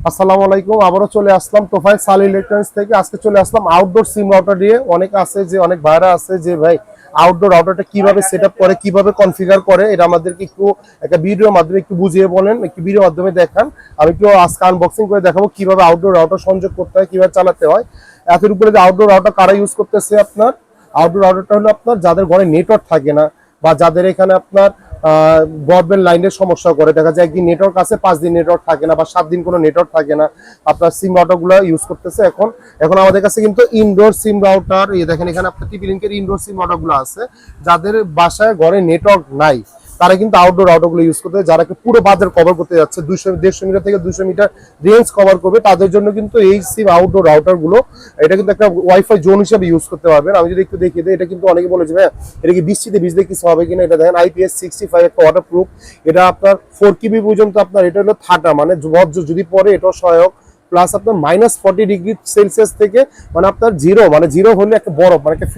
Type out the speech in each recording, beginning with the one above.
আসসালামু আলাইকুম। আবারও চলে আসলাম তোফায়েল সাল ইলেকট্রনিক্স থেকে। আজকে চলে আসলাম আউটডোর সিম রাউটার দিয়ে। অনেক আছে যে অনেক ভাইরা আছে যে ভাই আউটডোর রাউটারটা কিভাবে সেটআপ করে, কিভাবে কনফিগার করে, এটা আমাদেরকে একটু একটা ভিডিওর মাধ্যমে একটু বুঝিয়ে বলেন, একটু ভিডিওর মাধ্যমে দেখান। আমি একটু আজকে আনবক্সিং করে দেখাবো কিভাবে আউটডোর রাউটার সংযোগ করতে হয়, কিভাবে চালাতে হয়। এর উপরে যে আউটডোর রাউটার কারা ইউজ করতেছে, আপনার আউটডোর রাউটারটা হলো আপনার যাদের ঘরে নেটওয়ার্ক থাকে না বা যাদের এখানে আপনার ব্রডব্যান্ড লাইনের সমস্যা করে, দেখা যায় একদিন নেটওয়ার্ক আছে, 5 দিন নেটওয়ার্ক থাকে না বা 7 দিন কোনো নেটওয়ার্ক থাকে না, আপনার সিম রাউটারগুলো ইউজ করতেছে। এখন এখন আমাদের কাছে কিন্তু ইনডোর সিম রাউটার, এই দেখেন এখানে আপনার টিপি লিঙ্কের ইনডোর সিম রাউটারগুলো আছে। যাদের বাসায় ঘরে নেটওয়ার্ক নাই তারা কিন্তু আউটডোর রাউটারগুলো ইউজ করতে, যারা পুরো বাজার কভার করতে যাচ্ছে 200-150 মিটার থেকে 200 মিটার রেঞ্জ কভার করবে, তাদের জন্য কিন্তু এই সিম আউটডোর রাউটারগুলো, এটা কিন্তু একটা ওয়াইফাই জোন হিসেবে ইউজ করতে পারবেন। আমি যদি একটু দেখিয়ে দিই, এটা কিন্তু অনেকে বলে যে ভাই এটা কি বৃষ্টিতে ভিজলে কিছু হবে কিনা। এটা দেখেন IPS65 একটা ওয়াটারপ্রুফ। এটা আপনার 4 KB পর্যন্ত আপনার, এটা হলো ঠান্ডা মানে বজ্র যদি পরে এটাও সহায়ক। প্লাস আপনার -40°C থেকে মানে আপনার জিরো, মানে জিরো হলে একটা বরফ, মানে একটা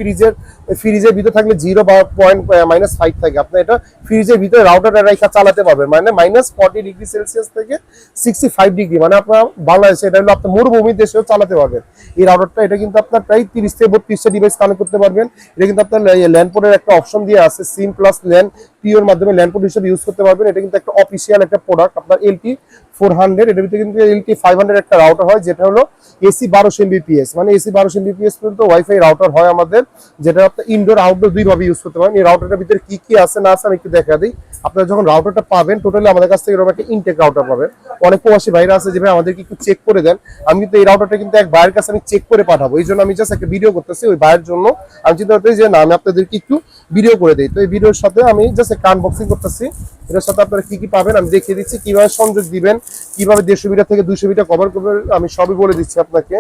ফ্রিজের ভিতরে থাকলে জিরো বা -5 থাকে, আপনার এটা ফ্রিজের ভিতরে রাউটারটা রেখা চালাতে পারবেন, মানে -40°C থেকে 65°, মানে আপনার বাংলাদেশে এটা হলো আপনার মরুভূমির দেশেও চালাতে পারবেন এই রাউটারটা। এটা কিন্তু আপনার প্রায় 30 থেকে 32টা ডিভাইস কানেক্ট করতে পারবেন। এটা কিন্তু আপনার ল্যান্ড পোর্টের একটা অপশন দিয়ে আছে, সিম প্লাস ল্যান পিওর মাধ্যমে ল্যান্ড পোর্ট হিসেবে ইউজ করতে পারবেন। এটা কিন্তু একটা অফিসিয়াল একটা প্রোডাক্ট, আপনার LT400, এটার ভিতরে কিন্তু LT500 একটা রাউটার হয়, যেটা হলো AC 1200 Mbps, মানে AC 1200 Mbps পর্যন্ত ওয়াইফাই রাউটার হয় আমাদের, যেটা আপনি ইনডোর আউটডোর দুইভাবে ইউজ করতে পারেন। এই রাউটারটার ভিতরে কি কি আছে না আছে আমি একটু দেখা দিই। আপনারা যখন রাউটারটা পাবেন, টোটালি আমাদের কাছ থেকে এরকম একটা ইনটেক রাউটার পাবেন। অনেক প্রবাসী ভাইরা আছে যে ভাই আমাদেরকে একটু চেক করে দেন। আমি কিন্তু এই রাউটারটা কিন্তু এক ভাইয়ের কাছে আমি চেক করে পাঠাবো, এই জন্য আমি জাস্ট একটা ভিডিও করতেছি ওই ভাইয়ের জন্য। আমি চিন্তা করতেছি যে না, আমি আপনাদেরকে একটু ভিডিও করে দিই। তো এই ভিডিওর সাথে আমি জাস্ট একটা আনবক্সিং করতেছি। এটার সাথে আপনারা কি কি পাবেন আমি দেখিয়ে দিচ্ছি, কিভাবে সংযোগ দিবেন, কিভাবে 150 মিটার থেকে 200 মিটার কভার করবেন, আমি সবই বলে দিচ্ছি আপনাকে।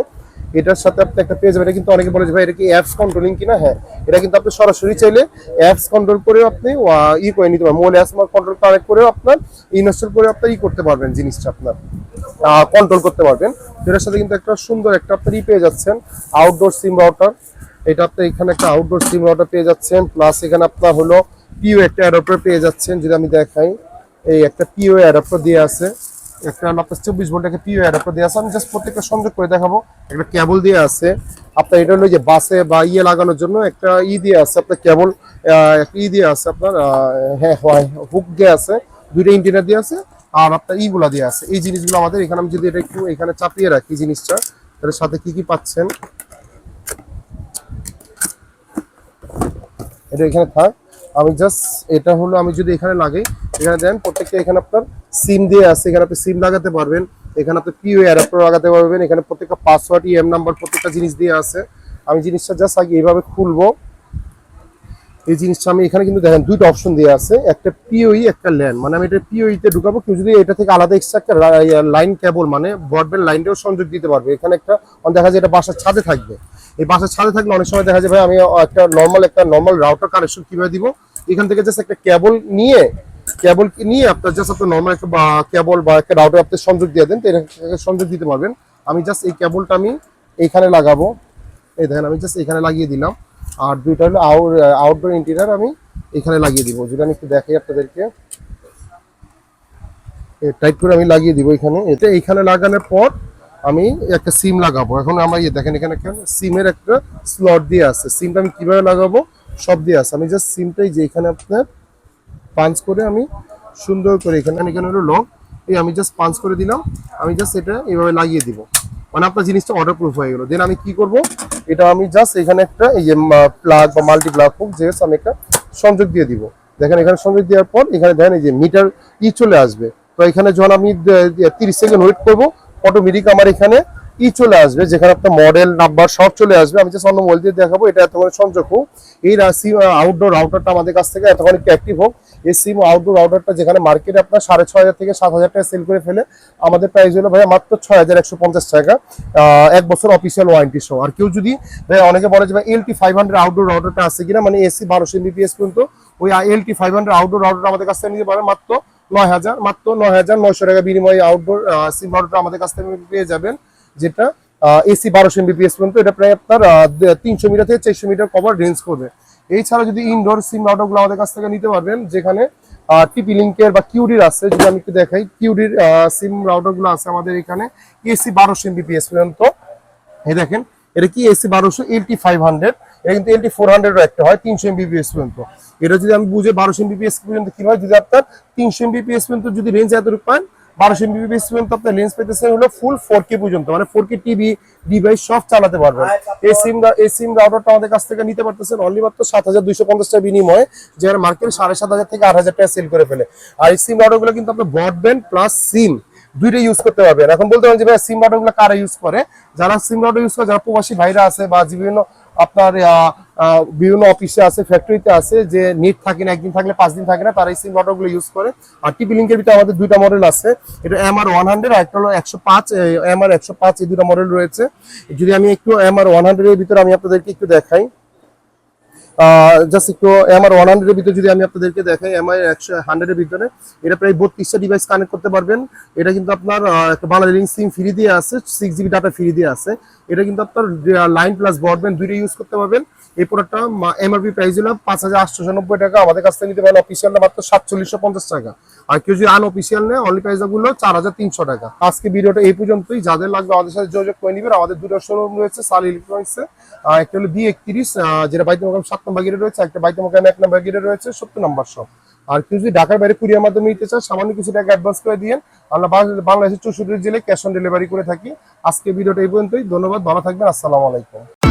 এটার সাথে আপনি একটা পেয়ে যাবেন। এটা কিন্তু অনেকে বলে যে ভাই এটা কি অ্যাপস কন্ট্রোলিং কিনা। হ্যাঁ, এটা কিন্তু আপনি সরাসরি চাইলে অ্যাপস কন্ট্রোল করেও আপনি করে নিতে পারবেন, মোবাইল অ্যাপস কন্ট্রোল কানেক্ট করেও আপনার ইনস্টল করে আপনার করতে পারবেন, জিনিসটা আপনার কন্ট্রোল করতে পারবেন। এটার সাথে কিন্তু একটা সুন্দর একটা আপনার পেয়ে যাচ্ছেন আউটডোর সিম রাউটার। এটা আপনি এখানে একটা আউটডোর সিম রাউটার পেয়ে যাচ্ছেন, প্লাস এখানে আপনার হলো পিও একটা অ্যাডাপ্টার পেয়ে যাচ্ছেন। যদি আমি দেখাই, এই একটা পিও অ্যাডাপ্টার দিয়ে আছে, একটা আপনার 24 ভোল্ট একটা পিও অ্যাডাপ্টার দিয়ে আছে। আমি জাস্ট প্রত্যেকটা সংযোগ করে দেখাবো। একটা কেবল দিয়ে আছে আপনার, এটা হলো যে বাসে বা লাগানোর জন্য একটা দিয়ে আছে আপনার কেবল, একটা দিয়ে আছে আপনার, হ্যাঁ হুক দিয়ে আছে, দুইটা ইন্টিনার দিয়ে আছে, আর আপনার গুলা দিয়ে আছে। এই জিনিসগুলো আমাদের এখানে, আমি যদি এটা একটু এখানে চাপিয়ে রাখি জিনিসটা, এর সাথে কি কি পাচ্ছেন এটা এখানে থাক। আমি জাস্ট এটা হলো, আমি যদি এখানে লাগাই, এখানে দেন প্রত্যেকটা, এখানে আপনার সিম দিয়ে আছে, এখানে আপনি সিম লাগাতে পারবেন, এখানে আপনি পিও অ্যাডাপ্টার লাগাতে পারবেন, এখানে প্রত্যেকটা পাসওয়ার্ড নাম্বার প্রত্যেকটা জিনিস দিয়ে আছে। আমি জিনিসটা জাস্ট আগে এইভাবে খুলবো। এই জিনিসটা আমি এখানে কিন্তু দেখেন দুইটা অপশন দিয়ে আছে, একটা পিওই একটা ল্যান, মানে আমি এটা পিওই তে ঢুকাবো। কেউ যদি এটা থেকে আলাদা এক্সট্রা একটা লাইন কেবল মানে ব্রডব্যান্ড লাইনটাও সংযোগ দিতে পারবে। এখানে একটা দেখা যায় এটা বাসার ছাদে থাকবে, এই বাসার ছাদে থাকলে অনেক সময় দেখা যায় ভাই আমি একটা নর্মাল রাউটার কানেকশন কিভাবে দিব, এখান থেকে জাস্ট একটা কেবল নিয়ে আপনার জাস্ট আপনার নর্মাল একটা কেবল বা একটা রাউটার আপনি সংযোগ দিয়ে দেন, তো এটা সংযোগ দিতে পারবেন। আমি জাস্ট এই কেবলটা আমি এইখানে লাগাবো, এই দেখেন আমি জাস্ট এখানে লাগিয়ে দিলাম। আর দুইটা হলো আউটডোর ইন্টেরিয়র আমি এখানে লাগিয়ে দিব। যদি আমি একটু দেখাই আপনাদেরকে, টাইট করে আমি লাগিয়ে দিব এখানে। এটা এইখানে লাগানোর পর আমি একটা সিম লাগাবো। এখন আমার দেখেন এখানে সিমের একটা স্লট দিয়ে আছে, সিমটা আমি কিভাবে লাগাবো সব দিয়ে আছে। আমি জাস্ট সিমটাই যে এখানে আপনার পাঞ্চ করে আমি সুন্দর করে এখানে হলো লক, এই আমি জাস্ট পাঞ্চ করে দিলাম। আমি জাস্ট এটা এইভাবে লাগিয়ে দিব, মানে আপনার জিনিসটা ওয়াটারপ্রুফ হয়ে গেল। দেন আমি কি করব, এটা আমি জাস্ট এখানে একটা এই যে প্লাগ বা মাল্টি প্লাগ হোক যে আমি একটা সংযোগ দিয়ে দিব। দেখেন এখানে সংযোগ দেওয়ার পর এখানে দেখেন এই যে মিটার চলে আসবে। তো এখানে যখন আমি 30 সেকেন্ড ওয়েট করবো, অটোমেটিক আমার এখানে চলে আসবে, যেখানে আপনার মডেল নাম্বার সব চলে আসবে। আমি জাস্ট অন্য মোবাইল দিয়ে দেখাবো এটা এতক্ষণ সংযোগ হোক। এই সিম আউটডোর রাউটারটা আমাদের কাছ থেকে এতক্ষণ একটু অ্যাক্টিভ হোক। এই সিম আউটডোর রাউটারটা যেখানে মার্কেটে আপনার 6500 থেকে 7000 টাকা সেল করে ফেলে, আমাদের প্রাইস হলো ভাইয়া মাত্র 6150 টাকা, 1 বছর অফিসিয়াল ওয়ারেন্টি সহ। আর কেউ যদি ভাই অনেকে বলে যে ভাই LT500 আউটডোর রাউটারটা আছে কিনা, মানে AC 1200 Mbps পর্যন্ত, ওই LT500 আউটডোর রাউটার আমাদের কাছ থেকে নিতে পারেন মাত্র 9900 টাকা বিনিময়ে। আউটডোর সিম রাউটার আমাদের কাছ থেকে পেয়ে যাবেন, যেটা AC 1200 Mbps পর্যন্ত। এটা প্রায় আপনার 300 মিটার থেকে 400 মিটার কভার রেঞ্জ করবে। এছাড়া যদি ইনডোর সিম রাউটারগুলো আমাদের কাছ থেকে নিতে পারবেন, যেখানে টিপি লিঙ্কের বা কিউডির আছে, যদি আমি একটু দেখাই কিউডির সিম রাউটার গুলো আছে আমাদের এখানে এসি 1200 এমবিপিএস পর্যন্ত। এই দেখেন এটা কি এসি 1200 LT500, এটা কিন্তু LT400 একটা হয় 300 এমবিপিএস পর্যন্ত। এটা যদি আমি বুঝে 1200 এমবিপিএস পর্যন্ত কি হয়, যদি আপনার 300 এমবিপিএস পর্যন্ত যদি রেঞ্জ এতটুকু পান, 1200 এমবিপিএস পর্যন্ত আপনার রেঞ্জ পেতেছেন হলো ফুল 4K পর্যন্ত, মানে 4K টিভি ডিভাইস সব চালাতে পারবেন। এই সিম রাউটারটা আমাদের কাছ থেকে নিতে পারতেছেন অনলি মাত্র 7250 টাকা বিনিময়ে, যারা মার্কেটে 7500 থেকে 8000 টাকা সেল করে ফেলে। আর এই সিম রাউটারগুলো কিন্তু আপনার ব্রডব্যান্ড প্লাস সিম দুইটা ইউজ করতে পারবেন। এখন বলতে পারেন যে ভাই সিম রাউটার গুলো কারা ইউজ করে, যারা সিম রাউটার ইউজ করে, যারা প্রবাসী ভাইরা আছে বা বিভিন্ন আপনার বিভিন্ন অফিসে আছে, ফ্যাক্টরিতে আছে, যে নেট থাকে না, একদিন থাকলে 5 দিন থাকে না, তারা এই সিম রাউটার গুলো ইউজ করে। আর টিপি লিঙ্কের ভিতরে আমাদের দুইটা মডেল আছে, এটা MR100 আর একটা হলো 105, MR105, এই দুটো মডেল রয়েছে। যদি আমি একটু MR100 এর ভিতরে আমি আপনাদেরকে একটু দেখাই, জাস্ট একটু MR100 এর ভিতরে যদি আমি আপনাদেরকে দেখাই, MR100 এর ভিতরে এটা প্রায় 32টা ডিভাইস কানেক্ট করতে পারবেন। এটা কিন্তু আপনার একটা বাংলা লিঙ্ক সিম ফ্রি দিয়ে আছে, 6GB ডাটা ফ্রি দিয়ে আছে। এটা কিন্তু আপনার লাইন প্লাস ব্রডব্যান্ড দুইটা ইউজ করতে পারবেন। এই প্রোডাক্টটা এমআরপি প্রাইস হলো 5890 টাকা, আমাদের কাছ থেকে নিতে পারেন অফিসিয়ালটা মাত্র 4750 টাকা। আর কেউ যদি আনঅফিসিয়াল নেয় অনলি প্রাইস গুলো 4300 টাকা। আজকে ভিডিওটা এই পর্যন্তই, যাদের লাগবে আমাদের সাথে যোগাযোগ করে নেবেন। আমাদের দুটো শোরুম রয়েছে সাল ইলেকট্রনিক্সে, একটা হলো B31 যেটা বাইতে মোকাম 7 নম্বর গেটে রয়েছে, একটা বাইতে মোকাম 1 নম্বর গেটে রয়েছে 70 নম্বর শপ। আর কেউ যদি ঢাকার বাইরে কুরিয়ার মাধ্যমে নিতে চান সামান্য কিছু টাকা অ্যাডভান্স করে দিয়েন, আমরা বাংলাদেশের 64 জেলায় ক্যাশ অন ডেলিভারি করে থাকি। আজকে ভিডিওটা এই পর্যন্তই, ধন্যবাদ, ভালো থাকবেন, আসসালামু আলাইকুম।